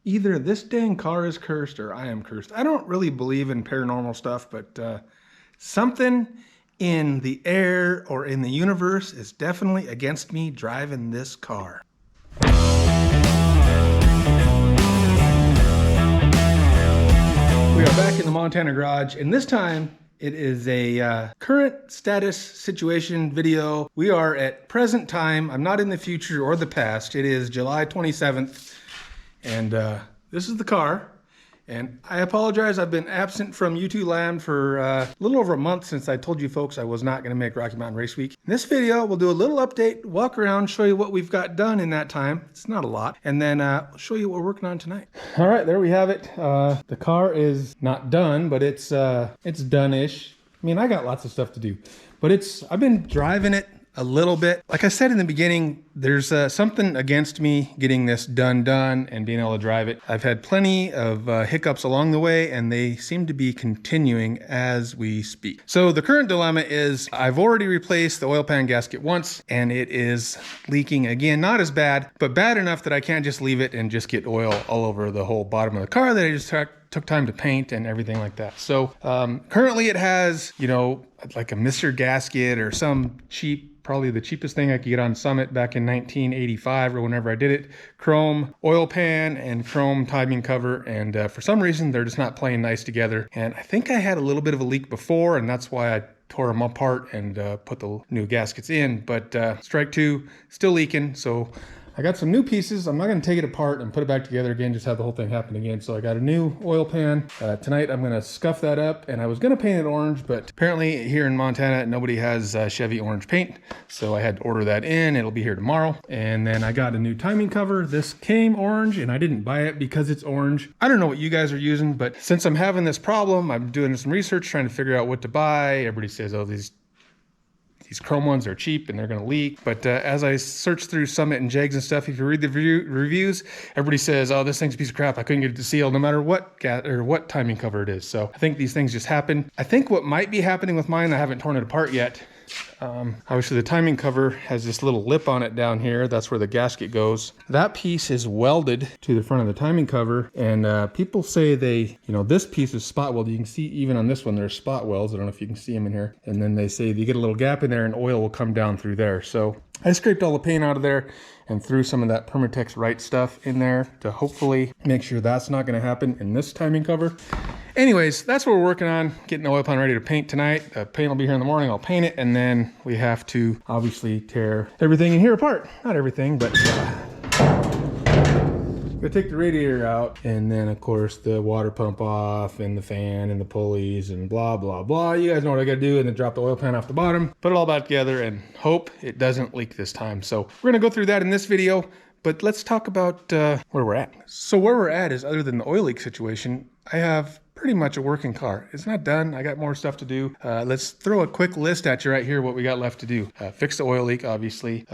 Either this dang car is cursed or I am cursed. I don't really believe in paranormal stuff, but something in the air or in the universe is definitely against me driving this car. We are back in the Montana garage, and this time it is a current status situation video. We are at present time. I'm not in the future or the past. It is July 27th. And this is the car, and I apologize. I've been absent from YouTube land for a little over a month since I told you folks I was not going to make Rocky Mountain Race Week. In this video, we'll do a little update, walk around, show you what we've got done in that time. It's not a lot. And then we'll show you what we're working on tonight. All right, there we have it. The car is not done, but it's done-ish. I mean, I got lots of stuff to do, but I've been driving it a little bit. Like I said in the beginning, there's something against me getting this done and being able to drive it. I've had plenty of hiccups along the way, and they seem to be continuing as we speak. So the current dilemma is I've already replaced the oil pan gasket once, and it is leaking again. Not as bad, but bad enough that I can't just leave it and just get oil all over the whole bottom of the car that I just took time to paint and everything like that. So currently it has, you know, like a Mr. gasket or some cheap, probably the cheapest thing I could get on Summit back in 1985 or whenever I did it, chrome oil pan and chrome timing cover. And for some reason, they're just not playing nice together. And I think I had a little bit of a leak before, and that's why I tore them apart and put the new gaskets in. But strike two, still leaking. So I got some new pieces. I'm not going to take it apart and put it back together again, just have the whole thing happen again. So I got a new oil pan. Tonight I'm going to scuff that up, and I was going to paint it orange, but apparently here in Montana, nobody has Chevy orange paint. So I had to order that in. It'll be here tomorrow. And then I got a new timing cover. This came orange, and I didn't buy it because it's orange. I don't know what you guys are using, but since I'm having this problem, I'm doing some research, trying to figure out what to buy. Everybody says, oh, these chrome ones are cheap and they're going to leak. But as I search through Summit and Jegs and stuff, if you read the reviews, everybody says, oh, this thing's a piece of crap. I couldn't get it to seal no matter what timing cover it is. So I think these things just happen. I think what might be happening with mine, I haven't torn it apart yet. Obviously the timing cover has this little lip on it down here. That's where the gasket goes. That piece is welded to the front of the timing cover, and people say this piece is spot welded. You can see even on this one there's spot welds. I don't know if you can see them in here. And then they say you get a little gap in there and oil will come down through there. So I scraped all the paint out of there and threw some of that Permatex Right stuff in there to hopefully make sure that's not going to happen in this timing cover. Anyways, that's what we're working on, getting the oil pan ready to paint tonight. Paint will be here in the morning. I'll paint it, and then we have to obviously tear everything in here apart. Not everything, but gonna take the radiator out, and then of course the water pump off, and the fan, and the pulleys, and blah blah blah. You guys know what I gotta do, and then drop the oil pan off the bottom, put it all back together, and hope it doesn't leak this time. So we're gonna go through that in this video, but let's talk about where we're at. So where we're at is, other than the oil leak situation, I have pretty much a working car. It's not done. I got more stuff to do. Let's throw a quick list at you right here, what we got left to do. Fix the oil leak, obviously.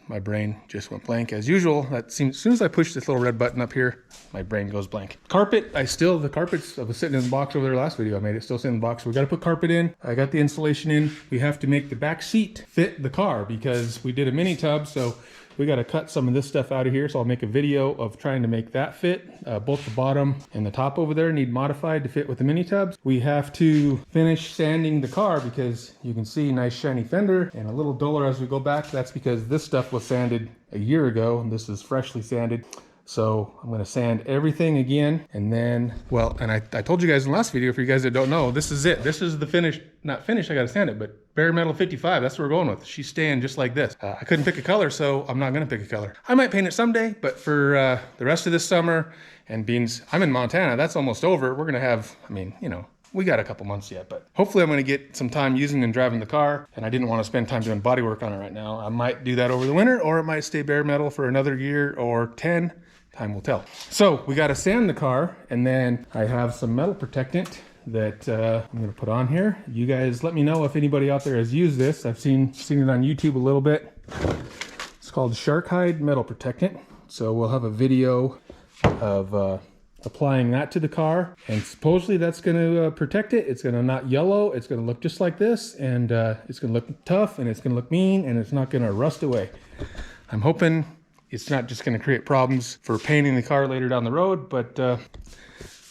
My brain just went blank as usual. As soon as I push this little red button up here, my brain goes blank. Carpet, the carpets, I was sitting in the box over there last video. I made it still sitting in the box. So we got to put carpet in. I got the insulation in. We have to make the back seat fit the car because we did a mini tub. So we got to cut some of this stuff out of here. So I'll make a video of trying to make that fit. Both the bottom and the top over there need modified to fit with the mini tubs. We have to finish sanding the car because you can see nice shiny fender and a little duller as we go back. That's because this stuff was sanded a year ago and this is freshly sanded. So I'm going to sand everything again, and then, well, and I told you guys in the last video, for you guys that don't know, this is it. This is the finished, not finished, I got to sand it, but bare metal 55, that's what we're going with. She's staying just like this. I couldn't pick a color, so I'm not going to pick a color. I might paint it someday, but for the rest of this summer, and being, I'm in Montana, that's almost over. We're going to have, I mean, you know, we got a couple months yet, but hopefully I'm going to get some time using and driving the car, and I didn't want to spend time doing body work on it right now. I might do that over the winter, or it might stay bare metal for another year or 10. Time will tell. So we got to sand the car, and then I have some metal protectant that I'm going to put on here. You guys let me know if anybody out there has used this. I've seen it on YouTube a little bit. It's called Shark Hide Metal Protectant. So we'll have a video of applying that to the car, and supposedly that's going to protect it. It's going to not yellow. It's going to look just like this, and it's going to look tough, and it's going to look mean, and it's not going to rust away. I'm hoping it's not just going to create problems for painting the car later down the road, but I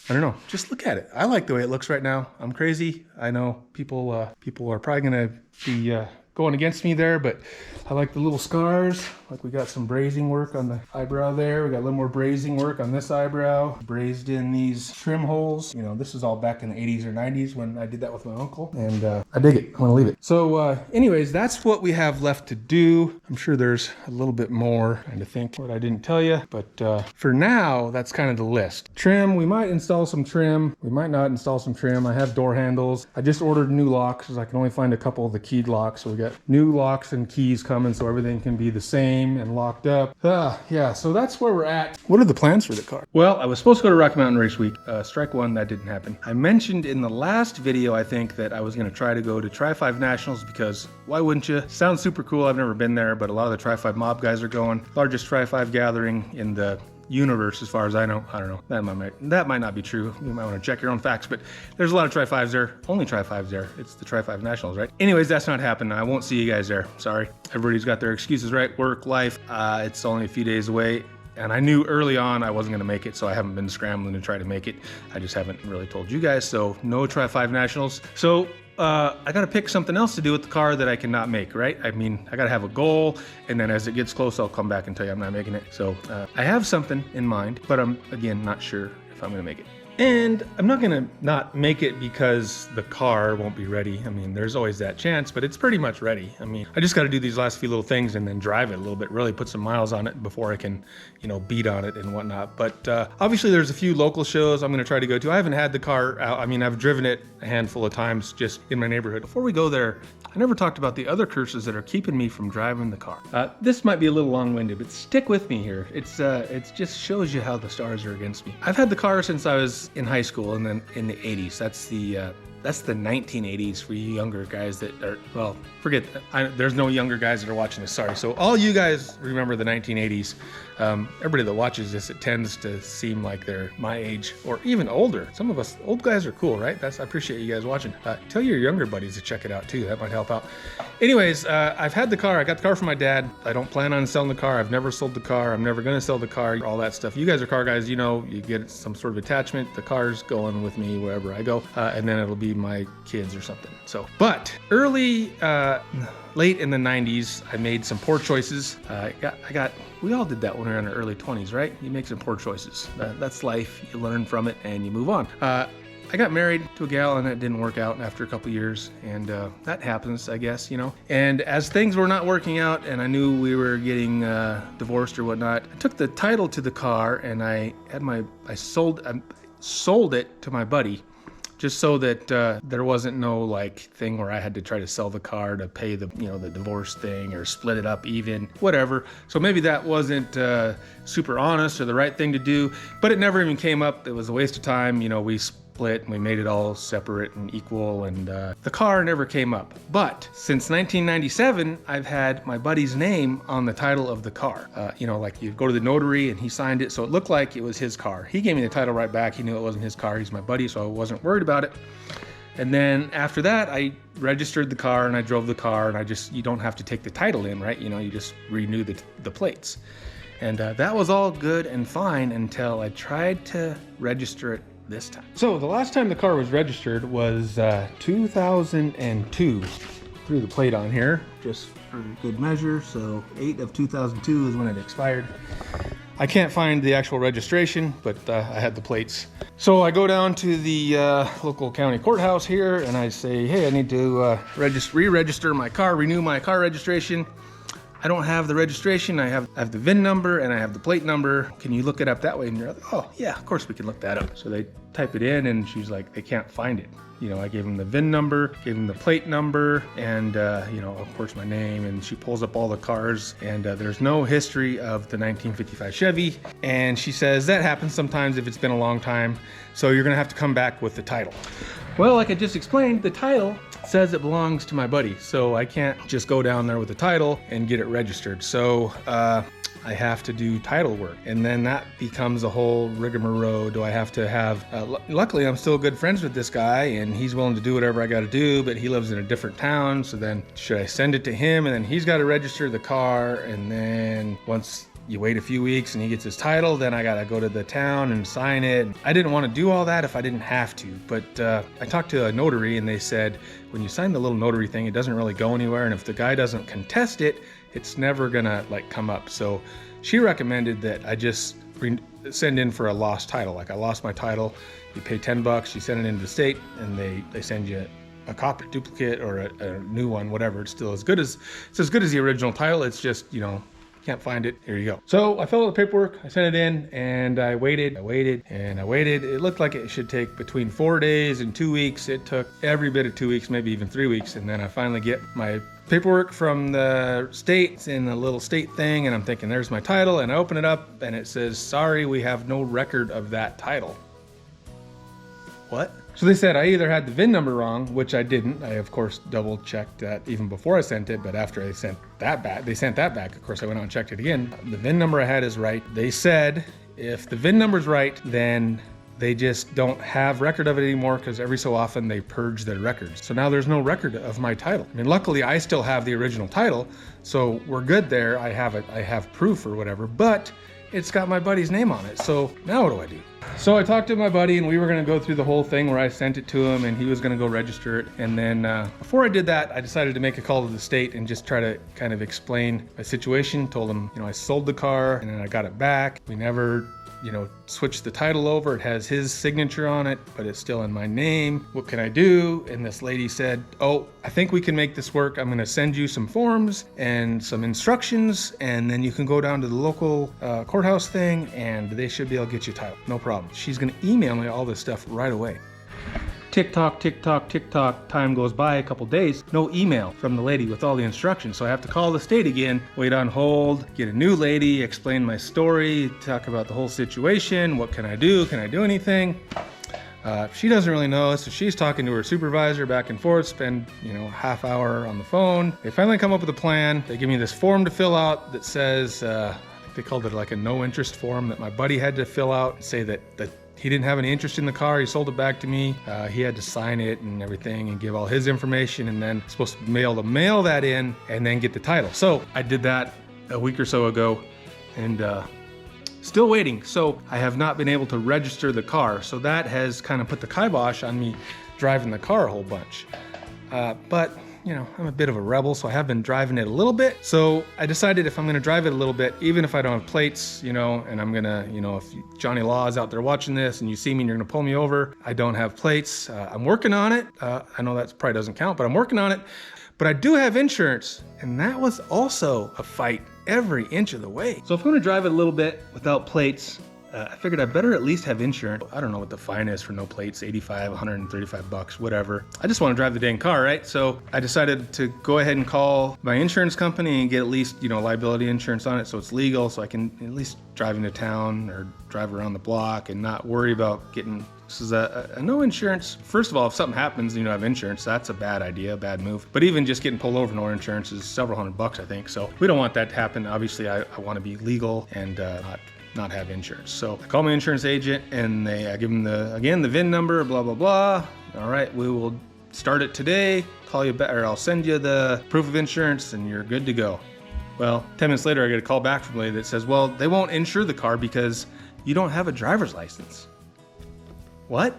don't know. Just look at it. I like the way it looks right now. I'm crazy. I know people are probably going to be going against me there, but I like the little scars. Like we got some brazing work on the eyebrow there. We got a little more brazing work on this eyebrow. Brazed in these trim holes. You know, this is all back in the 80s or 90s when I did that with my uncle. And I dig it. I'm gonna leave it. So anyways, that's what we have left to do. I'm sure there's a little bit more trying to think what I didn't tell you. But for now, that's kind of the list. Trim, we might install some trim. We might not install some trim. I have door handles. I just ordered new locks because I can only find a couple of the keyed locks. So we got new locks and keys coming so everything can be the same and locked up. Yeah, so that's where we're at. What are the plans for the car? Well, I was supposed to go to Rocky Mountain Race Week. Strike one, that didn't happen. I mentioned in the last video, I think, that I was going to try to go to Tri-5 Nationals because why wouldn't you? Sounds super cool. I've never been there, but a lot of the Tri-5 mob guys are going. Largest Tri-5 gathering in the universe as far as I know. I don't know. That might not be true. You might want to check your own facts, but there's a lot of Tri-5s there. Only Tri-5s there. It's the Tri-5 Nationals, right? Anyways, that's not happening. I won't see you guys there. Sorry. Everybody's got their excuses, right? Work, life. It's only a few days away. And I knew early on I wasn't going to make it, so I haven't been scrambling to try to make it. I just haven't really told you guys, so no Tri-5 Nationals. So I got to pick something else to do with the car that I cannot make, right? I mean, I got to have a goal, and then as it gets close, I'll come back and tell you I'm not making it. So I have something in mind, but I'm, again, not sure if I'm going to make it. And I'm not gonna not make it because the car won't be ready. I mean, there's always that chance, but it's pretty much ready. I mean, I just gotta do these last few little things and then drive it a little bit, really put some miles on it before I can, you know, beat on it and whatnot. But obviously there's a few local shows I'm gonna try to go to. I haven't had the car out. I mean, I've driven it a handful of times just in my neighborhood. Before we go there, I never talked about the other curses that are keeping me from driving the car. This might be a little long-winded, but stick with me here. It just shows you how the stars are against me. I've had the car since I was in high school and then in the 80s. That's the 1980s for you younger guys that are, well, forget that. There's no younger guys that are watching this, sorry. So all you guys remember the 1980s. Everybody that watches this, it tends to seem like they're my age or even older. Some of us old guys are cool, right? I appreciate you guys watching. Tell your younger buddies to check it out too. That might help out. Anyways, I've had the car. I got the car from my dad. I don't plan on selling the car. I've never sold the car. I'm never gonna sell the car, all that stuff. You guys are car guys, you know, you get some sort of attachment. The car's going with me wherever I go, and then it'll be my kids or something. So, but late in the 90s, I made some poor choices. We all did that when we were in our early 20s, right? You make some poor choices. That's life. You learn from it and you move on. I got married to a gal and it didn't work out after a couple years, and that happens, I guess, you know. And as things were not working out and I knew we were getting divorced or whatnot, I took the title to the car and I sold it to my buddy, just so that there wasn't no like thing where I had to try to sell the car to pay the, you know, the divorce thing or split it up even, whatever. So maybe that wasn't super honest or the right thing to do, but it never even came up. It was a waste of time. You know, we split and we made it all separate and equal, and the car never came up. But since 1997, I've had my buddy's name on the title of the car. You know, like you go to the notary and he signed it, so it looked like it was his car. He gave me the title right back. He knew it wasn't his car. He's my buddy, so I wasn't worried about it. And then after that, I registered the car and I drove the car, and you don't have to take the title in, right? You know, you just renew the plates. And that was all good and fine until I tried to register it this time. So the last time the car was registered was 2002. Threw the plate on here just for good measure. So 8 of 2002 is when it expired. I can't find the actual registration, but I had the plates. So I go down to the local county courthouse here and I say, hey, I need to re-register my car, renew my car registration. I don't have the registration. I have the VIN number and I have the plate number. Can you look it up that way? And you're like, oh yeah, of course we can look that up. So they type it in and she's like, they can't find it. You know, I gave them the VIN number, gave them the plate number, and you know, of course my name, and she pulls up all the cars, and there's no history of the 1955 Chevy. And she says that happens sometimes if it's been a long time. So you're gonna have to come back with the title. Well, like I just explained, the title says it belongs to my buddy, so I can't just go down there with the title and get it registered. So I have to do title work, and then that becomes a whole rigmarole. Do I have to have, luckily I'm still good friends with this guy and he's willing to do whatever I gotta do, but he lives in a different town. So then should I send it to him and then he's gotta register the car, and then once you wait a few weeks and he gets his title, then I gotta go to the town and sign it. I didn't want to do all that if I didn't have to, but I talked to a notary and they said, when you sign the little notary thing, it doesn't really go anywhere, and if the guy doesn't contest it, it's never gonna like come up. So she recommended that I just send in for a lost title. Like I lost my title, you pay $10, you send it into the state, and they send you a copy, duplicate, or a new one, whatever. It's still as good as the original title. It's just, you know, can't find it. Here you go. So I filled out the paperwork, I sent it in, and I waited. It looked like it should take between 4 days and 2 weeks. It took every bit of 2 weeks, maybe even 3 weeks. And then I finally get my paperwork from the state. It's in a little state thing, and I'm thinking, there's my title. And I open it up and it says, sorry, we have no record of that title. What? So they said I either had the VIN number wrong, which I didn't. I of course double checked that even before I sent it, but after I sent that back, of course I went out and checked it again. The VIN number I had is right. They said if the VIN number's right, then they just don't have record of it anymore, because every so often they purge their records. So now there's no record of my title. I mean, luckily I still have the original title, so we're good there. I have proof or whatever, but it's got my buddy's name on it. So now what do I do? So I talked to my buddy, and we were gonna go through the whole thing where I sent it to him and he was gonna go register it. And then before I did that, I decided to make a call to the state and just try to kind of explain my situation. Told them, you know, I sold the car and then I got it back. We never, you know, switched the title over. It has his signature on it, but it's still in my name. What can I do? And this lady said, oh, I think we can make this work. I'm gonna send you some forms and some instructions, and then you can go down to the local courthouse thing and they should be able to get you a title. No problem. She's gonna email me all this stuff right away. Tick tock, tick tock, tick tock. Time goes by, a couple days, no email from the lady with all the instructions. So I have to call the state again, wait on hold, get a new lady, explain my story, talk about the whole situation. What can I do? Can I do anything? She doesn't really know, so she's talking to her supervisor back and forth, spend, you know, half hour on the phone. They finally come up with a plan. They give me this form to fill out that says, I think they called it like a no interest form, that my buddy had to fill out, say that he didn't have any interest in the car. He sold it back to me. He had to sign it and everything and give all his information, and then supposed to mail that in and then get the title. So I did that a week or so ago, and still waiting. So I have not been able to register the car. So that has kind of put the kibosh on me driving the car a whole bunch. But you know, I'm a bit of a rebel, so I have been driving it a little bit. So I decided if I'm gonna drive it a little bit, even if I don't have plates, you know, and I'm gonna, you know, if Johnny Law is out there watching this and you see me and you're gonna pull me over, I don't have plates. I'm working on it. I know that probably doesn't count, but I'm working on it. But I do have insurance, and that was also a fight every inch of the way. So if I'm gonna drive it a little bit without plates, I figured I better at least have insurance. I don't know what the fine is for no plates, 85, 135 bucks, whatever. I just want to drive the dang car, right? So I decided to go ahead and call my insurance company and get at least, you know, liability insurance on it, so it's legal, so I can at least drive into town or drive around the block and not worry about getting. This is a no insurance. First of all, if something happens and you don't have insurance, that's a bad idea, a bad move. But even just getting pulled over no insurance is several $100, I think. So we don't want that to happen. Obviously, I want to be legal and not have insurance. So I call my insurance agent and I give them the VIN number, blah, blah, blah. All right, we will start it today. Call you back, or I'll send you the proof of insurance and you're good to go. Well, 10 minutes later, I get a call back from a lady that says, well, they won't insure the car because you don't have a driver's license. What?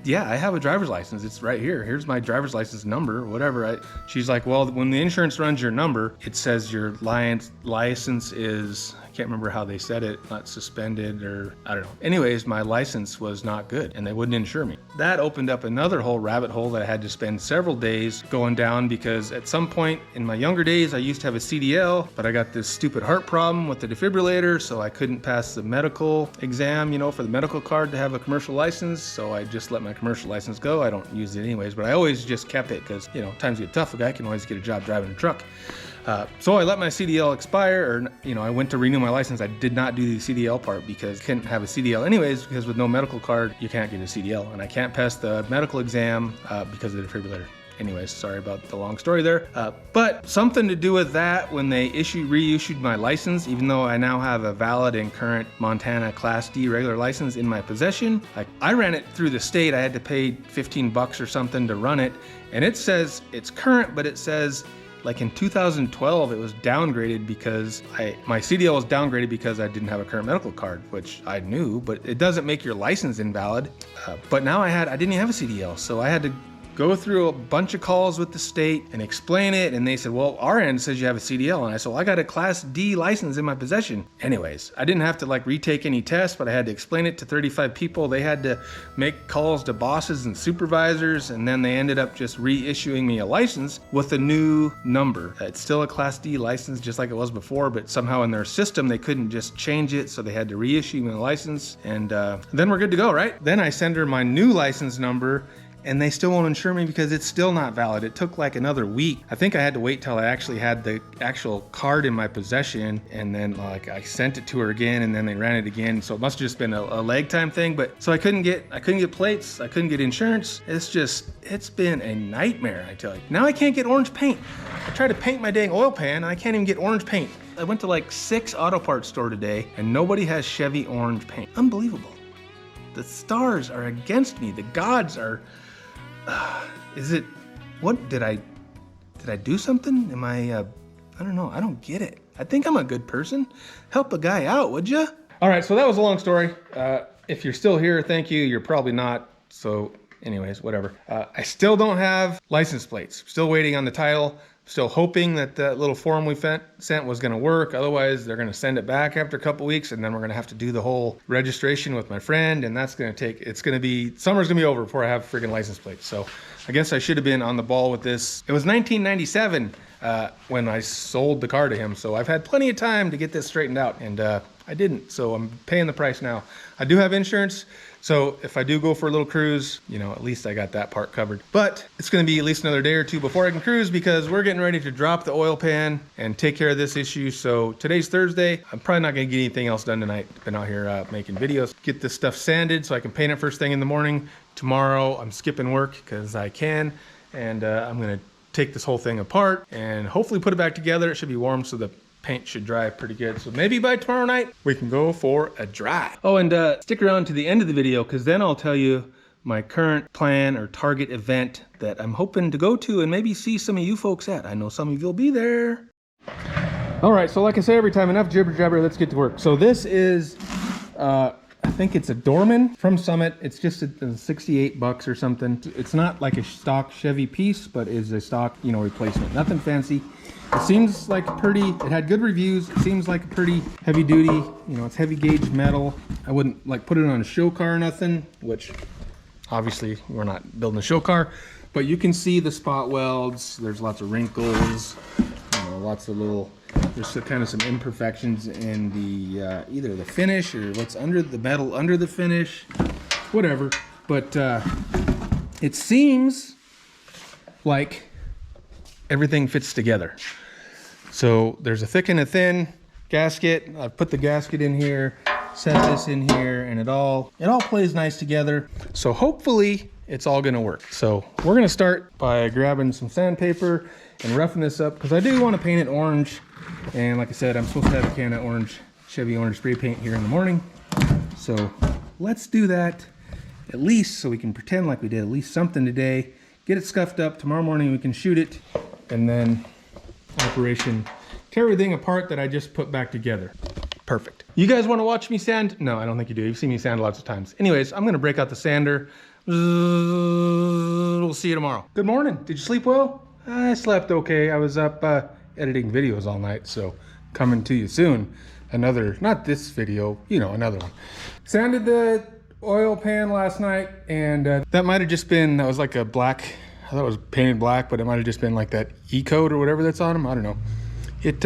Yeah, I have a driver's license. It's right here. Here's my driver's license number, whatever. She's like, well, when the insurance runs your number, it says your license is, I can't remember how they said it, not suspended or I don't know. Anyways, my license was not good and they wouldn't insure me. That opened up another whole rabbit hole that I had to spend several days going down, because at some point in my younger days, I used to have a CDL, but I got this stupid heart problem with the defibrillator, so I couldn't pass the medical exam, you know, for the medical card to have a commercial license. So I just let my commercial license go. I don't use it anyways, but I always just kept it because, you know, times get tough. A guy can always get a job driving a truck. So I let my CDL expire, or, you know, I went to renew my license. I did not do the CDL part because I couldn't have a CDL anyways, because with no medical card, you can't get a CDL, and I can't pass the medical exam because of the defibrillator. Anyways, sorry about the long story there. But something to do with that, when they reissued my license, even though I now have a valid and current Montana Class D regular license in my possession, like I ran it through the state. I had to pay $15 or something to run it, and it says it's current, but it says like in 2012, it was downgraded because my CDL was downgraded because I didn't have a current medical card, which I knew, but it doesn't make your license invalid. But now I didn't even have a CDL, so I had to go through a bunch of calls with the state and explain it, and they said, well, our end says you have a CDL, and I said, well, I got a Class D license in my possession. Anyways, I didn't have to like retake any tests, but I had to explain it to 35 people. They had to make calls to bosses and supervisors, and then they ended up just reissuing me a license with a new number. It's still a Class D license just like it was before, but somehow in their system they couldn't just change it, so they had to reissue me a license, and then we're good to go, right? Then I send her my new license number, and they still won't insure me because it's still not valid. It took like another week. I think I had to wait till I actually had the actual card in my possession, and then like I sent it to her again, and then they ran it again. So it must have just been a lag time thing. But so I couldn't get plates, I couldn't get insurance. It's been a nightmare, I tell you. Now I can't get orange paint. I tried to paint my dang oil pan, and I can't even get orange paint. I went to like 6 auto parts store today, and nobody has Chevy orange paint. Unbelievable. The stars are against me. The gods are. What did I do something? Am I don't know. I don't get it. I think I'm a good person. Help a guy out, would you? All right, so that was a long story. If you're still here, thank you. You're probably not. So anyways, whatever. I still don't have license plates. Still waiting on the title. Still hoping that that little form we sent was gonna work. Otherwise, they're gonna send it back after a couple weeks, and then we're gonna have to do the whole registration with my friend, and that's gonna take, summer's gonna be over before I have freaking license plates. So I guess I should have been on the ball with this. It was 1997 when I sold the car to him, so I've had plenty of time to get this straightened out, and I didn't, so I'm paying the price now. I do have insurance, so if I do go for a little cruise, you know, at least I got that part covered. But it's gonna be at least another day or two before I can cruise, because we're getting ready to drop the oil pan and take care of this issue. So today's Thursday. I'm probably not gonna get anything else done tonight. Been out here making videos. Get this stuff sanded so I can paint it first thing in the morning. Tomorrow I'm skipping work because I can, and I'm gonna take this whole thing apart and hopefully put it back together. It should be warm, so the paint should dry pretty good. So maybe by tomorrow night, we can go for a drive. Oh, and stick around to the end of the video, because then I'll tell you my current plan or target event that I'm hoping to go to and maybe see some of you folks at. I know some of you'll be there. All right, so like I say every time, enough jibber jabber, let's get to work. So this is, I think it's a Dorman from Summit. It's just a 68 bucks or something. It's not like a stock Chevy piece, but is a stock, you know, replacement. Nothing fancy. It seems like it had good reviews. It seems like a pretty heavy duty, you know, it's heavy gauge metal. I wouldn't like put it on a show car or nothing, which obviously we're not building a show car, but you can see the spot welds. There's lots of wrinkles, you know, lots of little, there's kind of some imperfections in the, either the finish or what's under the metal under the finish, whatever. But it seems like everything fits together. So there's a thick and a thin gasket. I've put the gasket in here, set this in here, and it all plays nice together. So hopefully it's all gonna work. So we're gonna start by grabbing some sandpaper and roughing this up, because I do want to paint it orange. And like I said, I'm supposed to have a can of Chevy orange spray paint here in the morning. So let's do that, at least so we can pretend like we did at least something today. Get it scuffed up. Tomorrow morning we can shoot it, and then operation tear everything apart that I just put back together. Perfect. You guys want to watch me sand? No, I don't think you do. You've seen me sand lots of times. Anyways, I'm gonna break out the sander. We'll see you tomorrow. Good morning. Did you sleep well? I slept okay. I was up editing videos all night, so coming to you soon. Another, not this video, you know, another one. Sanded the oil pan last night, and that might have just been, that was like a black, I thought it was painted black, but it might have just been like that E-coat or whatever that's on them. I don't know. It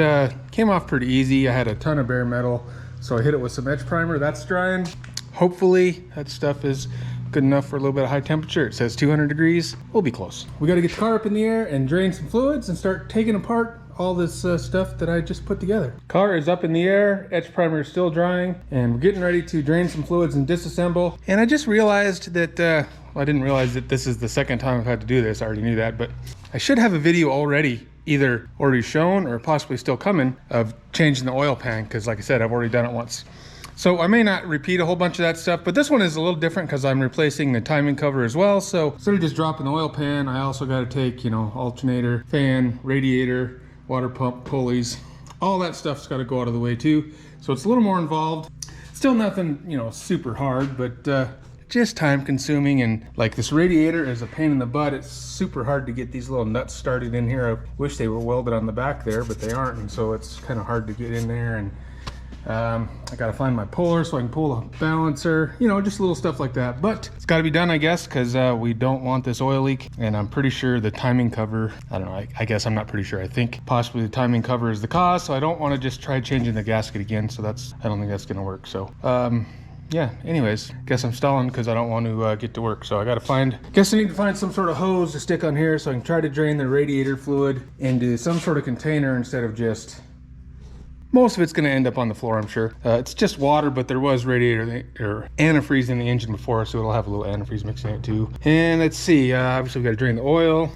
came off pretty easy. I had a ton of bare metal, so I hit it with some etch primer. That's drying. Hopefully that stuff is good enough for a little bit of high temperature. It says 200 degrees. We'll be close. We got to get the car up in the air and drain some fluids and start taking apart all this stuff that I just put together. Car is up in the air, etch primer is still drying, and we're getting ready to drain some fluids and disassemble. And I just realized that, well, I didn't realize that this is the second time I've had to do this. I already knew that, but I should have a video already, either already shown or possibly still coming, of changing the oil pan, because like I said, I've already done it once. So I may not repeat a whole bunch of that stuff, but this one is a little different because I'm replacing the timing cover as well. So instead of just dropping the oil pan, I also got to take, you know, alternator, fan, radiator, water pump, pulleys, all that stuff's got to go out of the way too. So it's a little more involved. Still nothing, you know, super hard, but just time consuming. And like this radiator is a pain in the butt. It's super hard to get these little nuts started in here. I wish they were welded on the back there, but they aren't. And so it's kind of hard to get in there. And I gotta find my puller so I can pull a balancer, you know, just little stuff like that. But it's gotta be done, I guess, because we don't want this oil leak. And I'm pretty sure the timing cover, I don't know, I guess I'm not pretty sure. I think possibly the timing cover is the cause, so I don't want to just try changing the gasket again. So I don't think that's gonna work. So yeah, anyways, guess I'm stalling because I don't want to get to work. So I guess I need to find some sort of hose to stick on here so I can try to drain the radiator fluid into some sort of container instead of just, most of it's going to end up on the floor, I'm sure. It's just water, but there was radiator or antifreeze in the engine before, so it'll have a little antifreeze mix in it too. And let's see, obviously we got to drain the oil,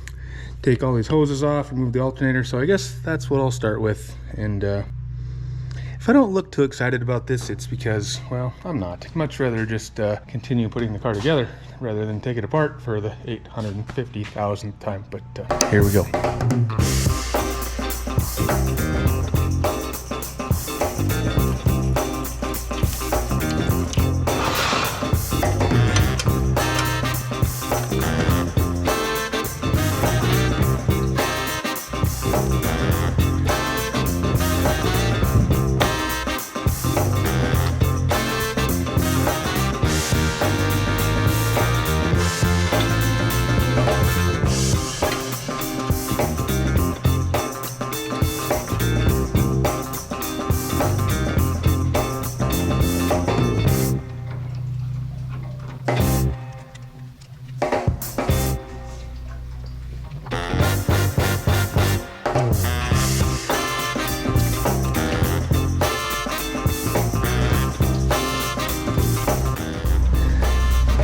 take all these hoses off, remove the alternator. So I guess that's what I'll start with. And if I don't look too excited about this, it's because, well, I'm not. I'd much rather just continue putting the car together rather than take it apart for the 850,000th time. But here we go.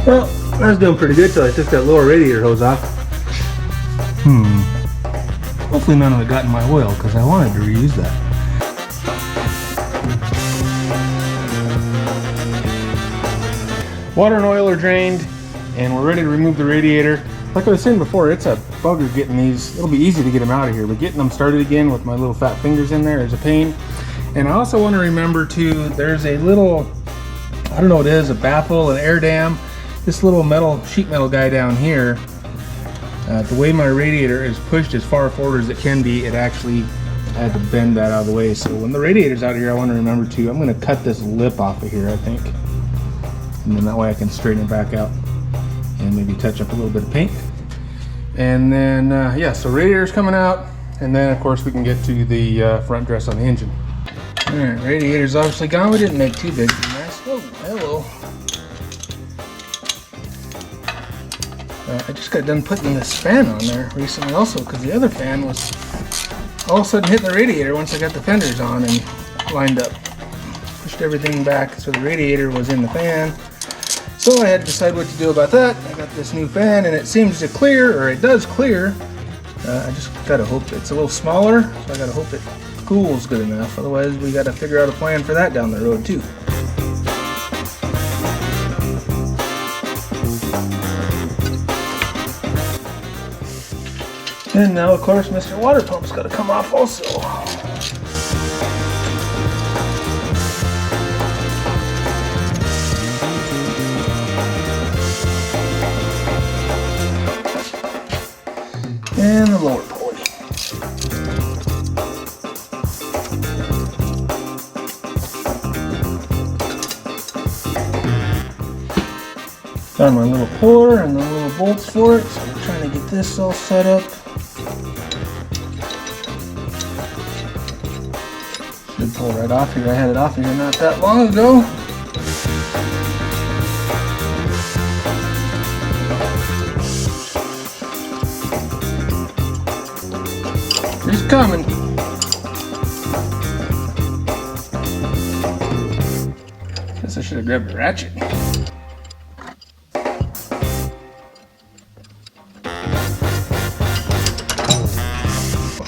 Well, I was doing pretty good till I took that lower radiator hose off. Hopefully none of it got in my oil because I wanted to reuse that. Water and oil are drained and we're ready to remove the radiator. Like I was saying before, it's a bugger getting these. It'll be easy to get them out of here, but getting them started again with my little fat fingers in there is a pain. And I also want to remember too, there's a little, I don't know what it is, a baffle, an air dam. This little sheet metal guy down here, the way my radiator is pushed as far forward as it can be, it actually had to bend that out of the way. So when the radiator's out here, I want to remember to, I'm going to cut this lip off of here, I think. And then that way I can straighten it back out and maybe touch up a little bit of paint. And then, yeah, so radiator's coming out. And then of course we can get to the front dress on the engine. All right, radiator's obviously gone. We didn't make too big of a mess. Oh, hello. I just got done putting this fan on there recently also because the other fan was all of a sudden hitting the radiator once I got the fenders on and lined up. Pushed everything back so the radiator was in the fan. So I had to decide what to do about that. I got this new fan and it seems to clear, or it does clear. I just gotta hope it's a little smaller, so I gotta hope it cools good enough. Otherwise we gotta figure out a plan for that down the road too. And now, of course, Mr. Water Pump's got to come off also. And the lower pulley. Got my little puller and the little bolts for it, so we're trying to get this all set up. Should pull right off here. I had it off here not that long ago. He's coming. Guess I should have grabbed a ratchet.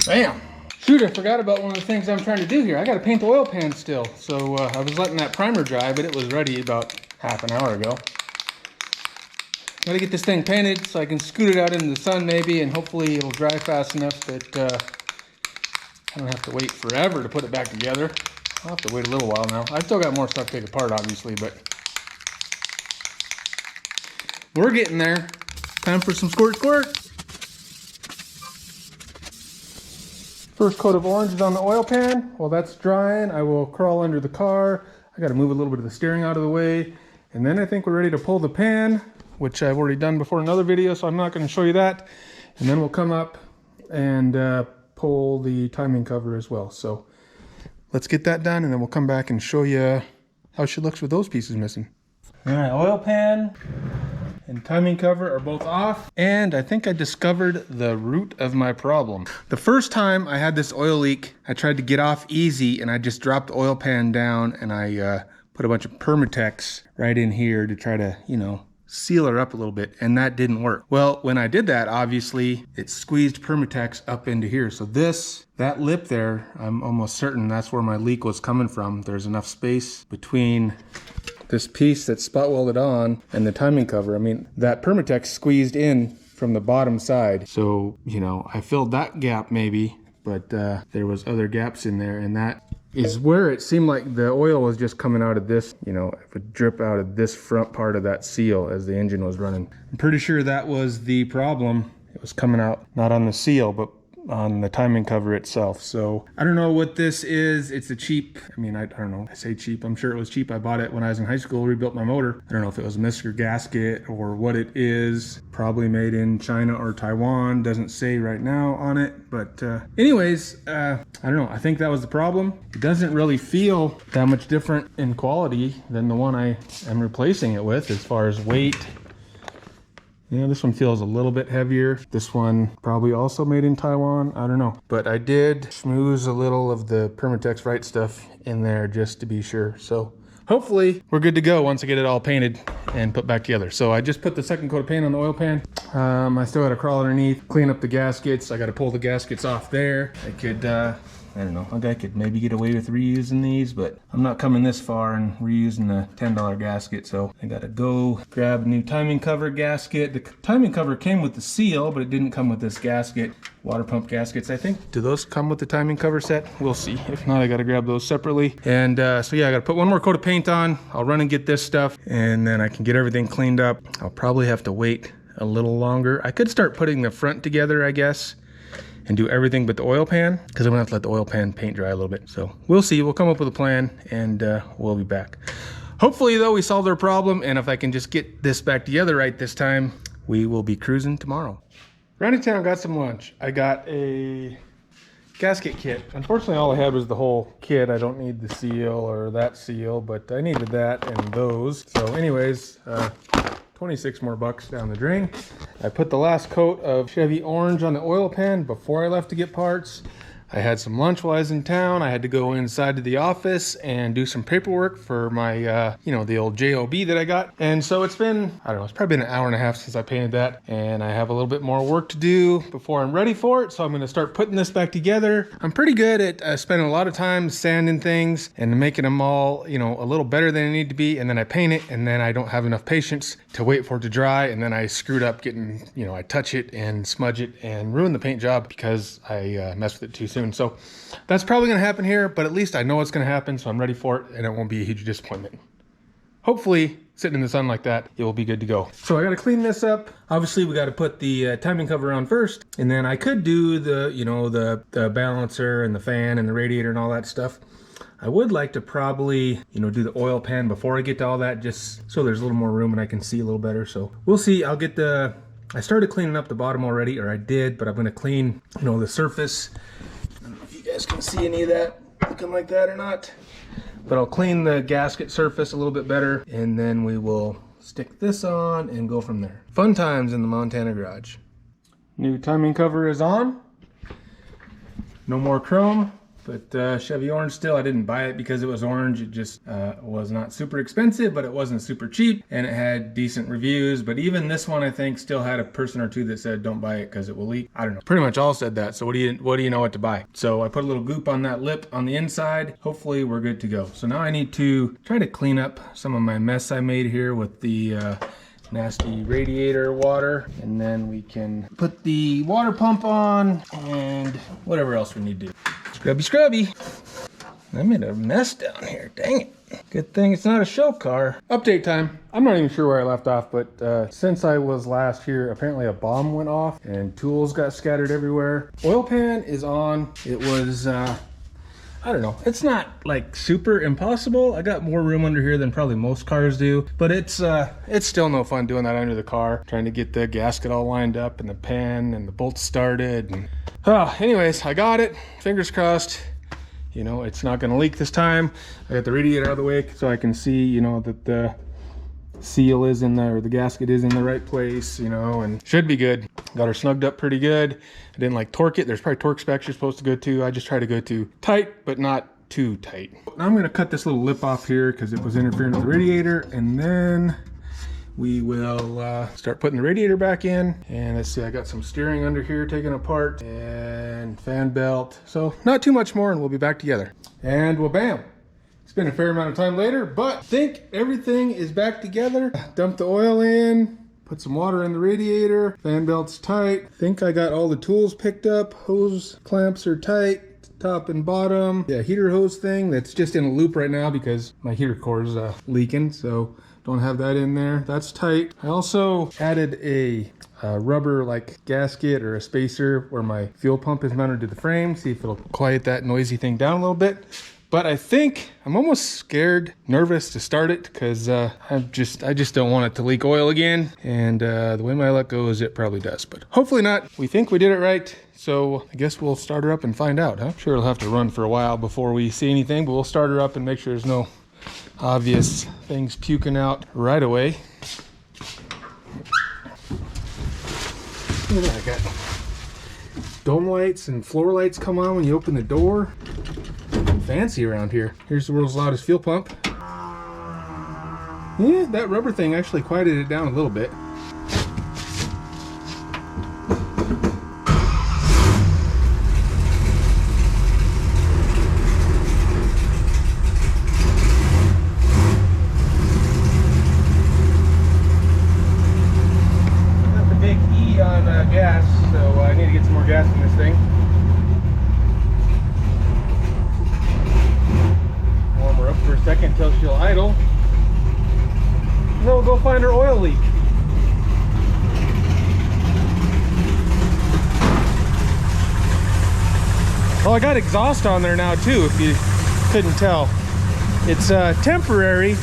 Bam! Shoot, I forgot about one of the things I'm trying to do here. I gotta paint the oil pan still. So I was letting that primer dry, but it was ready about half an hour ago. Gotta get this thing painted so I can scoot it out into the sun maybe, and hopefully it'll dry fast enough that I don't have to wait forever to put it back together. I'll have to wait a little while now. I've still got more stuff to take apart, obviously, but we're getting there. Time for some squirt squirt. First coat of orange is on the oil pan. While that's drying, I will crawl under the car. I got to move a little bit of the steering out of the way. And then I think we're ready to pull the pan, which I've already done before in another video, so I'm not going to show you that. And then we'll come up and pull the timing cover as well. So let's get that done, and then we'll come back and show you how she looks with those pieces missing. All right, oil pan and timing cover are both off, and I think I discovered the root of my problem. The first time I had this oil leak, I tried to get off easy, and I just dropped the oil pan down, and I put a bunch of Permatex right in here to try to, you know, seal her up a little bit, and that didn't work. Well, when I did that, obviously, it squeezed Permatex up into here. So that lip there, I'm almost certain that's where my leak was coming from. There's enough space between this piece that's spot welded on and the timing cover. I mean, that Permatex squeezed in from the bottom side. So, you know, I filled that gap maybe, but there was other gaps in there, and that is where it seemed like the oil was just coming out of this, you know, it would drip out of this front part of that seal as the engine was running. I'm pretty sure that was the problem. It was coming out not on the seal, but on the timing cover itself. So I don't know what this is. It's a cheap, I mean, I don't know, I say cheap, I'm sure it was cheap. I bought it when I was in high school, rebuilt my motor. I don't know if it was a Mr. Gasket or what it is. Probably made in China or Taiwan, doesn't say right now on it. But anyways, I don't know, I think that was the problem. It doesn't really feel that much different in quality than the one I am replacing it with as far as weight. Yeah, this one feels a little bit heavier. This one probably also made in Taiwan. I don't know. But I did schmooze a little of the Permatex Right stuff in there just to be sure. So hopefully we're good to go once I get it all painted and put back together. So I just put the second coat of paint on the oil pan. I still got to crawl underneath, clean up the gaskets. I got to pull the gaskets off there. I could, I don't know, I could maybe get away with reusing these, but I'm not coming this far and reusing the $10 gasket, so I gotta go grab a new timing cover gasket. The timing cover came with the seal, but it didn't come with this gasket. Water pump gaskets, I think. Do those come with the timing cover set? We'll see. If not, I gotta grab those separately. And so yeah, I gotta put one more coat of paint on. I'll run and get this stuff, and then I can get everything cleaned up. I'll probably have to wait a little longer. I could start putting the front together, I guess, and do everything but the oil pan, because I'm gonna have to let the oil pan paint dry a little bit. So we'll see, we'll come up with a plan, and we'll be back. Hopefully though, we solved our problem, and if I can just get this back together right this time, we will be cruising tomorrow. Ran to town, got some lunch. I got a gasket kit. Unfortunately, all I had was the whole kit. I don't need the seal or that seal, but I needed that and those. So anyways, 26 more bucks down the drain. I put the last coat of Chevy orange on the oil pan before I left to get parts. I had some lunch while I was in town. I had to go inside to the office and do some paperwork for my, you know, the old JOB that I got. And so it's been, I don't know, it's probably been an hour and a half since I painted that. And I have a little bit more work to do before I'm ready for it. So I'm gonna start putting this back together. I'm pretty good at spending a lot of time sanding things and making them all, you know, a little better than they need to be. And then I paint it, and then I don't have enough patience to wait for it to dry. And then I screwed up getting, you know, I touch it and smudge it and ruin the paint job because I messed with it too soon. So that's probably gonna happen here, but at least I know it's gonna happen, so I'm ready for it, and it won't be a huge disappointment. Hopefully, sitting in the sun like that, it will be good to go. So I gotta clean this up. Obviously, we gotta put the timing cover on first, and then I could do the, you know, the balancer and the fan and the radiator and all that stuff. I would like to probably, you know, do the oil pan before I get to all that, just so there's a little more room and I can see a little better. So we'll see. I'll get I started cleaning up the bottom already, or I did, but I'm gonna clean, you know, the surface. I don't know if you guys can see any of that looking like that or not, but I'll clean the gasket surface a little bit better, and then we will stick this on and go from there. Fun times in the Montana garage. New timing cover is on. No more chrome. But Chevy orange still, I didn't buy it because it was orange. It just was not super expensive, but it wasn't super cheap, and it had decent reviews. But even this one, I think, still had a person or two that said don't buy it because it will leak. I don't know. Pretty much all said that. So what do you know what to buy? So I put a little goop on that lip on the inside. Hopefully we're good to go. So now I need to try to clean up some of my mess I made here with the nasty radiator water, and then we can put the water pump on and whatever else we need to do. Scrubby. I made a mess down here, dang it. Good thing it's not a show car. Update time. I'm not even sure where I left off, but since I was last here, apparently a bomb went off and tools got scattered everywhere. Oil pan is on. It was, I don't know, it's not like super impossible. I got more room under here than probably most cars do, but it's still no fun doing that under the car, trying to get the gasket all lined up and the pan and the bolts started. And anyways, I got it. Fingers crossed. You know, it's not gonna leak this time. I got the radiator out of the way so I can see, you know, that the seal is in there, or the gasket is in the right place, you know, and should be good. Got her snugged up pretty good. I didn't like torque it. There's probably torque specs you're supposed to go to. I just try to go to tight, but not too tight. Now I'm gonna cut this little lip off here because it was interfering with the radiator, and then we will start putting the radiator back in. And let's see, I got some steering under here taken apart and fan belt. So not too much more and we'll be back together. And well, bam. It's been a fair amount of time later, but I think everything is back together. Dump the oil in, put some water in the radiator, fan belt's tight. I think I got all the tools picked up. Hose clamps are tight, top and bottom. Yeah, heater hose thing that's just in a loop right now because my heater core is leaking, so don't have that in there. That's tight. I also added a rubber like gasket or a spacer where my fuel pump is mounted to the frame. See if it'll quiet that noisy thing down a little bit. But I think I'm almost scared, nervous to start it because I just don't want it to leak oil again. And the way my luck goes, it probably does. But hopefully not. We think we did it right. So I guess we'll start her up and find out, huh? Sure, it'll have to run for a while before we see anything, but we'll start her up and make sure there's no obvious things puking out right away. Look at that. Dome lights and floor lights come on when you open the door. Fancy around here. Here's the world's loudest fuel pump. Yeah, that rubber thing actually quieted it down a little bit. Got the big E on gas, so I need to get some more gas in this thing. Up for a second till she'll idle. And then we'll go find her oil leak. Oh, I got exhaust on there now too, if you couldn't tell. It's temporary,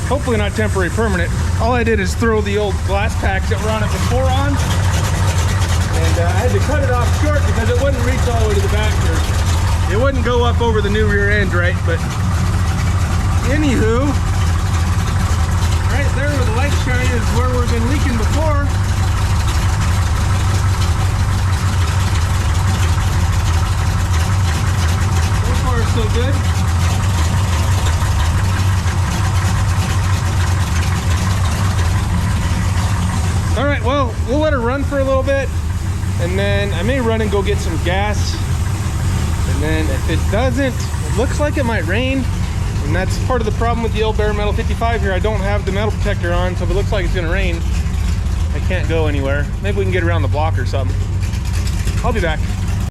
hopefully not temporary, permanent. All I did is throw the old glass packs that were on it before on. And I had to cut it off short because it wouldn't reach all the way to the back here. It wouldn't go up over the new rear end, right? But anywho, right there where the light shine is where we've been leaking before. So far, so good. All right, well, we'll let her run for a little bit, and then I may run and go get some gas. And then if it doesn't, it looks like it might rain. And that's part of the problem with the old bare metal 55 here. I don't have the metal protector on, so if it looks like it's gonna rain, I can't go anywhere. Maybe we can get around the block or something. I'll be back.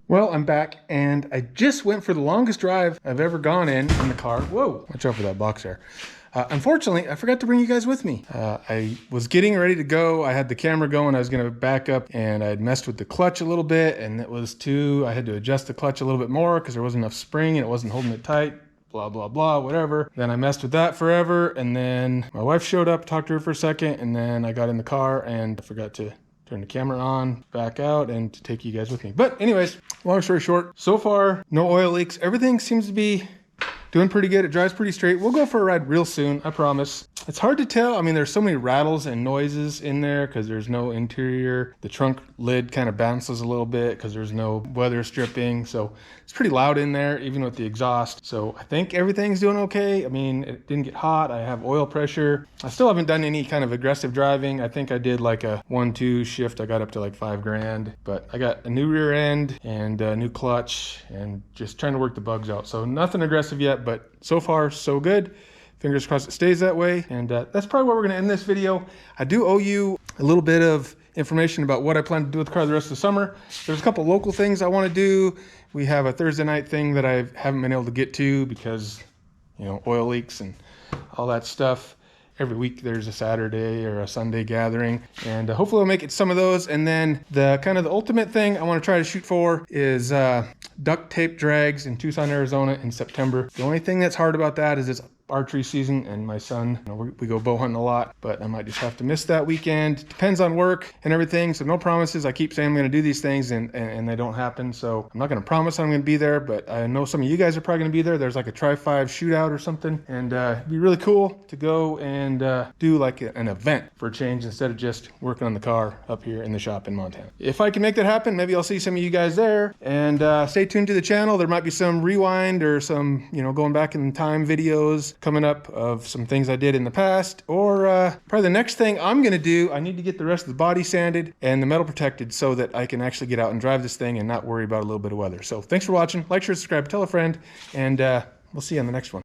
Well, I'm back, and I just went for the longest drive I've ever gone in the car. Whoa, watch out for that box there. Unfortunately, I forgot to bring you guys with me. I was getting ready to go. I had the camera going. I was gonna back up, and I had messed with the clutch a little bit, and it was I had to adjust the clutch a little bit more because there wasn't enough spring and it wasn't holding it tight. Blah, blah, blah, whatever. Then I messed with that forever. And then my wife showed up, talked to her for a second. And then I got in the car and I forgot to turn the camera on, back out, and to take you guys with me. But anyways, long story short, so far, no oil leaks. Everything seems to be doing pretty good. It drives pretty straight. We'll go for a ride real soon, I promise. It's hard to tell. I mean, there's so many rattles and noises in there because there's no interior. The trunk lid kind of bounces a little bit because there's no weather stripping. So it's pretty loud in there, even with the exhaust. So I think everything's doing okay. I mean, it didn't get hot. I have oil pressure. I still haven't done any kind of aggressive driving. I think I did like a 1-2 shift. I got up to like $5,000, but I got a new rear end and a new clutch and just trying to work the bugs out. So nothing aggressive yet, but so far so good. Fingers crossed it stays that way. And that's probably where we're gonna end this video. I do owe you a little bit of information about what I plan to do with the car the rest of the summer. There's a couple local things I wanna do. We have a Thursday night thing that I haven't been able to get to because, you know, oil leaks and all that stuff. Every week there's a Saturday or a Sunday gathering, and hopefully I'll make it some of those. And then the kind of the ultimate thing I want to try to shoot for is duct tape drags in Tucson, Arizona in September. The only thing that's hard about that is it's archery season and my son, you know, we go bow hunting a lot, but I might just have to miss that weekend. Depends on work and everything, so no promises. I keep saying I'm going to do these things and they don't happen, so I'm not going to promise I'm going to be there, but I know some of you guys are probably going to be there. There's like a Tri-5 shootout or something, and it'd be really cool to go and do like an event for a change instead of just working on the car up here in the shop in Montana. If I can make that happen, maybe I'll see some of you guys there. And stay tuned to the channel. There might be some rewind or some, you know, going back in time videos coming up of some things I did in the past, or probably the next thing I'm gonna do, I need to get the rest of the body sanded and the metal protected so that I can actually get out and drive this thing and not worry about a little bit of weather. So thanks for watching. Like, share, subscribe, tell a friend, and we'll see you on the next one.